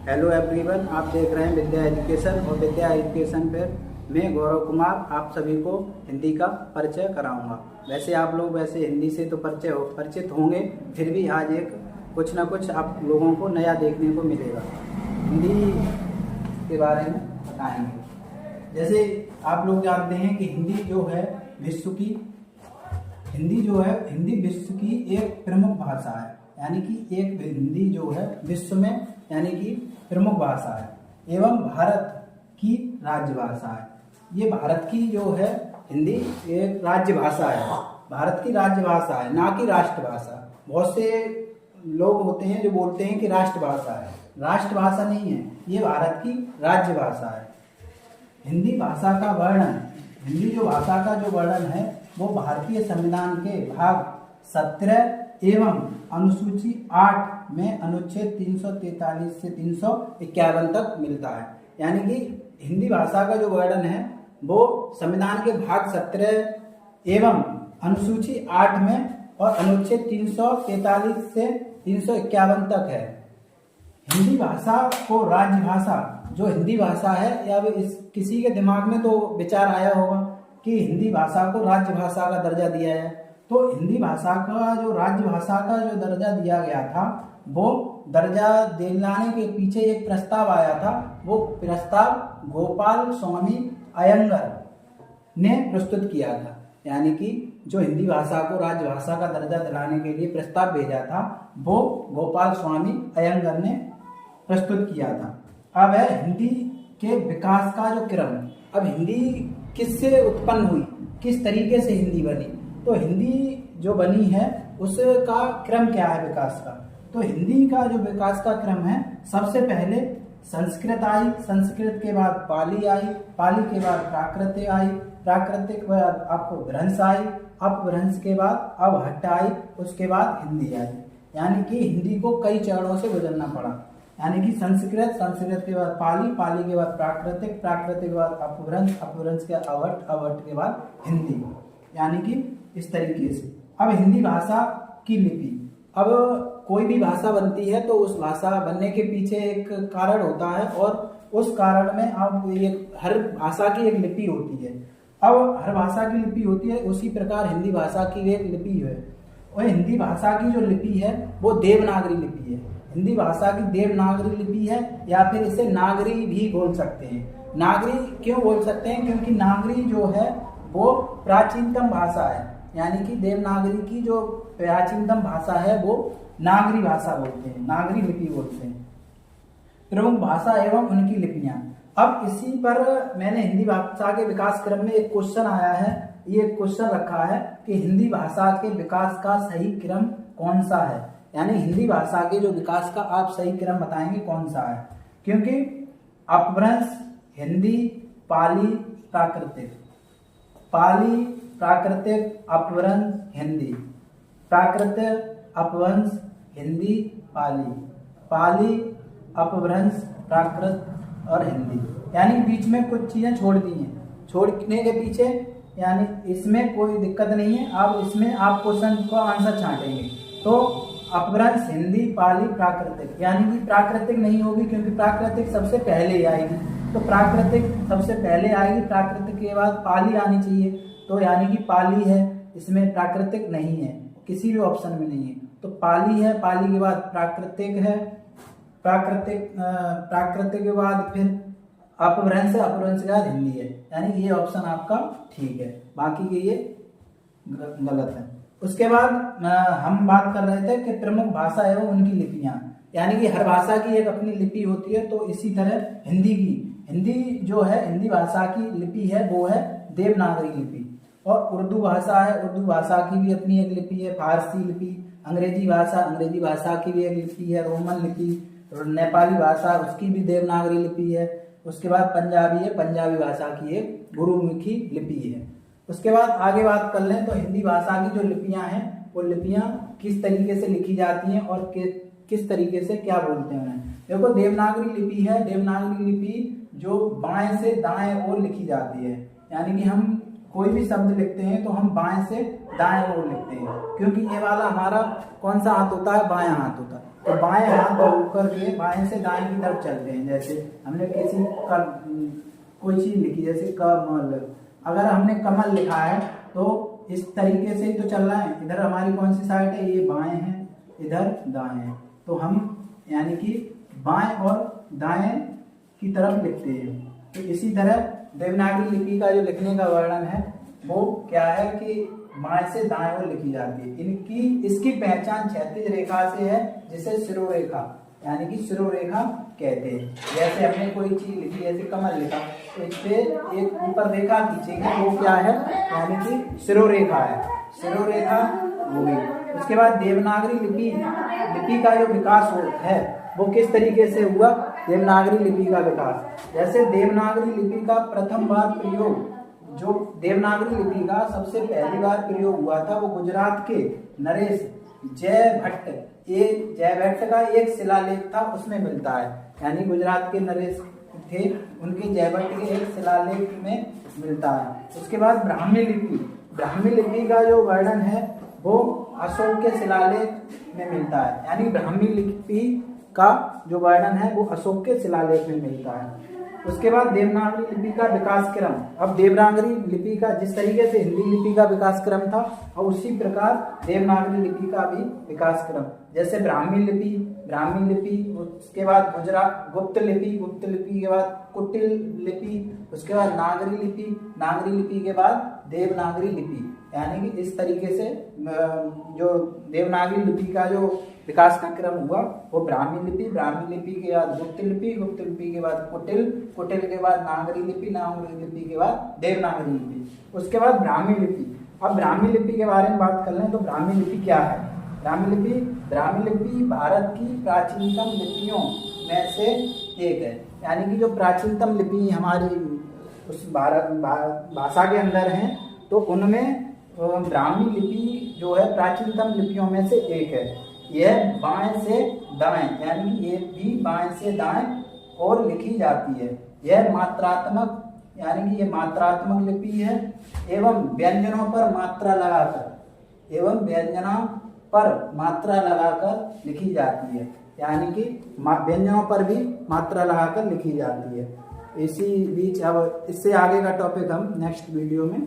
Hello everyone, आप देख रहे हैं विद्या एजुकेशन और विद्या एजुकेशन पर मैं गौरव कुमार आप सभी को हिंदी का परिचय कराऊंगा। वैसे आप लोग हिंदी से तो परिचित होंगे, फिर भी आज कुछ ना कुछ आप लोगों को नया देखने को मिलेगा। हिंदी के बारे में बताएंगे। जैसे आप लोग जानते हैं कि हिंदी विश्व की एक प्रमुख भाषा है, यानी कि हिंदी जो है विश्व में यानी कि प्रमुख भाषा है एवं भारत की राज्य भाषा है। ये भारत की जो है हिंदी एक राज्य भाषा है, भारत की राज्य भाषा है, ना कि राष्ट्रभाषा। बहुत से लोग होते हैं जो बोलते हैं कि राष्ट्रभाषा है, राष्ट्रभाषा नहीं है, ये भारत की राज्य भाषा है। हिंदी भाषा का वर्णन, हिंदी जो भाषा का जो वर्णन है वो भारतीय संविधान के भाग 17 एवं अनुसूची 8 में अनुच्छेद 343 से 351 तक मिलता है। यानी कि हिंदी भाषा का जो वर्णन है वो संविधान के भाग 17 एवं अनुसूची 8 में और अनुच्छेद 343 से 351 तक है। हिंदी भाषा को राज्य भाषा, जो हिंदी भाषा है, या किसी के दिमाग में तो विचार आया होगा कि हिंदी भाषा को राज्य भाषा का दर्जा दिया है। तो हिंदी भाषा का जो राज्य भाषा का जो दर्जा दिया गया था, वो दर्जा दिलाने के पीछे एक प्रस्ताव आया था। वो प्रस्ताव गोपाल स्वामी अयंगर ने प्रस्तुत किया था। यानी कि जो हिंदी भाषा को राज्य भाषा का दर्जा दिलाने के लिए प्रस्ताव भेजा था वो गोपाल स्वामी अयंगर ने प्रस्तुत किया था। अब है हिंदी के विकास का जो क्रम। अब हिंदी किससे उत्पन्न हुई, किस तरीके से हिंदी बनी, तो हिंदी जो बनी है उसका क्रम क्या है विकास का। तो हिंदी का जो विकास का क्रम है, सबसे पहले संस्कृत आई, संस्कृत के बाद पाली आई, पाली के बाद प्राकृत आई, प्राकृतिक के बाद अपभ्रंश आई, अपभ्रंश के बाद अवहट्ट आई, उसके बाद हिंदी आई। यानी कि हिंदी को कई चरणों से गुजरना पड़ा। यानी कि संस्कृत, संस्कृत के बाद पाली, पाली के बाद प्राकृतिक, प्राकृतिक के बाद अपभ्रंश, अपभ्रंश के अवहट्ट, अवहट्ट के बाद हिंदी। यानी कि इस तरीके से। अब हिंदी भाषा की लिपि, अब कोई भी भाषा बनती है तो उस भाषा बनने के पीछे एक कारण होता है और उस कारण में अब हर भाषा की एक लिपि होती है। अब हर भाषा की लिपि होती है, उसी प्रकार हिंदी भाषा की एक लिपि है। और हिंदी भाषा की जो लिपि है वो देवनागरी लिपि है। हिंदी भाषा की देवनागरी लिपि है, या फिर इसे नागरी भी बोल सकते हैं। नागरी क्यों बोल सकते हैं, क्योंकि नागरी जो है वो प्राचीनतम भाषा है। यानी कि देवनागरी की जो प्राचीनतम भाषा है वो नागरी भाषा बोलते हैं, नागरी लिपि बोलते हैं। प्रमुख भाषा एवं उनकी लिपियां। अब इसी पर मैंने हिंदी भाषा के विकास क्रम में एक क्वेश्चन आया है, ये क्वेश्चन रखा है कि हिंदी भाषा के विकास का सही क्रम कौन सा है। यानी हिंदी भाषा के जो विकास का आप सही क्रम बताएंगे कौन सा है, क्योंकि अपभ्रंश, हिंदी, पाली, प्राकृतिक, पाली, प्राकृतिक, अपभ्रंश, हिंदी, प्राकृतिक, अपभ्रंश, हिंदी, पाली, पाली, अपभ्रंश, प्राकृत और हिंदी। यानी बीच में कुछ चीजें छोड़ दी हैं। छोड़ने के पीछे यानी इसमें कोई दिक्कत नहीं है। अब इसमें आप क्वेश्चन को आंसर छांटेंगे तो अपभ्रंश, हिंदी, पाली, प्राकृतिक, यानी कि प्राकृतिक नहीं होगी क्योंकि प्राकृतिक सबसे पहले आएगी। तो प्राकृतिक सबसे पहले आएगी, प्राकृतिक के बाद पाली आनी चाहिए। तो यानी कि पाली है, इसमें प्राकृतिक नहीं है, किसी भी ऑप्शन में नहीं है। तो पाली है, पाली के बाद प्राकृतिक है, प्राकृतिक के बाद फिर अपभ्रंश है, अपभ्रंश के बाद हिंदी है। यानी ये ऑप्शन आपका ठीक है, बाकी के ये गलत है। उसके बाद हम बात कर रहे थे कि प्रमुख भाषा एवं उनकी लिपियां। यानी कि हर भाषा की एक अपनी लिपि होती है, तो इसी तरह हिंदी जो है, हिंदी भाषा की लिपि है वो है देवनागरी लिपि। और उर्दू भाषा है, उर्दू भाषा की भी अपनी एक लिपि है, फारसी लिपि। अंग्रेजी भाषा की भी एक लिपि है, रोमन लिपि। नेपाली भाषा, उसकी भी देवनागरी लिपि है। उसके बाद पंजाबी है, पंजाबी भाषा की एक गुरुमुखी लिपि है। उसके बाद आगे बात कर लें तो हिंदी भाषा की जो लिपियां हैं वो लिपियां किस तरीके से लिखी जाती हैं और किस तरीके से क्या बोलते हैं उन्हें। देखो, देवनागरी लिपि है, देवनागरी लिपि जो बाएं से दाएं ओर लिखी जाती है। यानी कि हम कोई भी शब्द लिखते हैं तो हम बाएं से दाएं ओर लिखते हैं, क्योंकि ये वाला हमारा कौन सा हाथ होता है, बायां हाथ होता है। तो बाएं हाथ ऊपर के बाएं से दाएं की तरफ चलते हैं। जैसे हमने किसी का कोई चीज लिखी, जैसे कमल, अगर हमने कमल लिखा है तो इस तरीके से ही तो चल रहा है। इधर हमारी कौन सी साइड है, ये बाएं है, इधर दाएं है, तो हम यानी कि बाएं और दाएं की तरफ लिखते हैं। तो इसी तरह देवनागरी लिपि का जो लिखने का वर्णन है वो क्या है कि बाएं से दाएं ओर लिखी जाती है। इसकी पहचान क्षैतिज रेखा से है, जिसे शिरोरेखा यानी कि शिरोरेखा कहते हैं। जैसे हमने कोई चीज लिखी, जैसे कमल लिखा, तो इस पे एक ऊपर रेखा खींचेंगे, वो क्या है, यानी कि शिरोरेखा है, शिरोरेखा हो गई। उसके बाद देवनागरी लिपि का जो विकास है वो किस तरीके से हुआ, देवनागरी लिपि का विकास। जैसे देवनागरी लिपि का प्रथम बार प्रयोग, जो देवनागरी लिपि का सबसे पहली बार प्रयोग हुआ था वो गुजरात के नरेश जयभट्ट का एक शिलालेख था, उसमें मिलता है। यानी गुजरात के नरेश थे, उनके जयभट्ट के एक शिलालेख में मिलता है। उसके बाद ब्राह्मी लिपि का जो वर्णन है वो अशोक के शिलालेख में मिलता है। यानी ब्राह्मी लिपि का जो वर्णन है वो अशोक के शिलालेख में मिलता है। उसके बाद देवनागरी लिपि का विकास क्रम। अब देवनागरी लिपि का जिस तरीके से हिंदी लिपि का विकास क्रम था, और उसी प्रकार देवनागरी लिपि का भी विकास क्रम। जैसे ब्राह्मी लिपि, उसके बाद गुप्त लिपि के बाद कुटिल लिपि, उसके बाद नागरी लिपि के बाद देवनागरी लिपि। यानी कि इस तरीके से जो देवनागरी लिपि का जो विकास का क्रम हुआ वो ब्राह्मी लिपि के बाद गुप्त लिपि के बाद कुटिल के बाद नागरी लिपि के बाद देवनागरी लिपि। उसके बाद ब्राह्मी लिपि। अब ब्राह्मी लिपि के बारे में बात कर लें तो ब्राह्मी लिपि क्या है। ब्राह्मी लिपि भारत की प्राचीनतम लिपियों में से एक है। यानी कि जो प्राचीनतम लिपि हमारी उस भारत भाषा के अंदर हैं, तो उनमें ब्राह्मी लिपि जो है प्राचीनतम लिपियों में से एक है। यह बाएं से दाएं, यानी ये भी बाएं से दाएं और लिखी जाती है। यह मात्रात्मक, यानी कि ये मात्रात्मक लिपि है एवं व्यंजनों पर मात्रा लगाकर लिखी जाती है। यानी कि व्यंजनों पर भी मात्रा लगाकर लिखी जाती है। इसी बीच अब इससे आगे का टॉपिक हम नेक्स्ट वीडियो में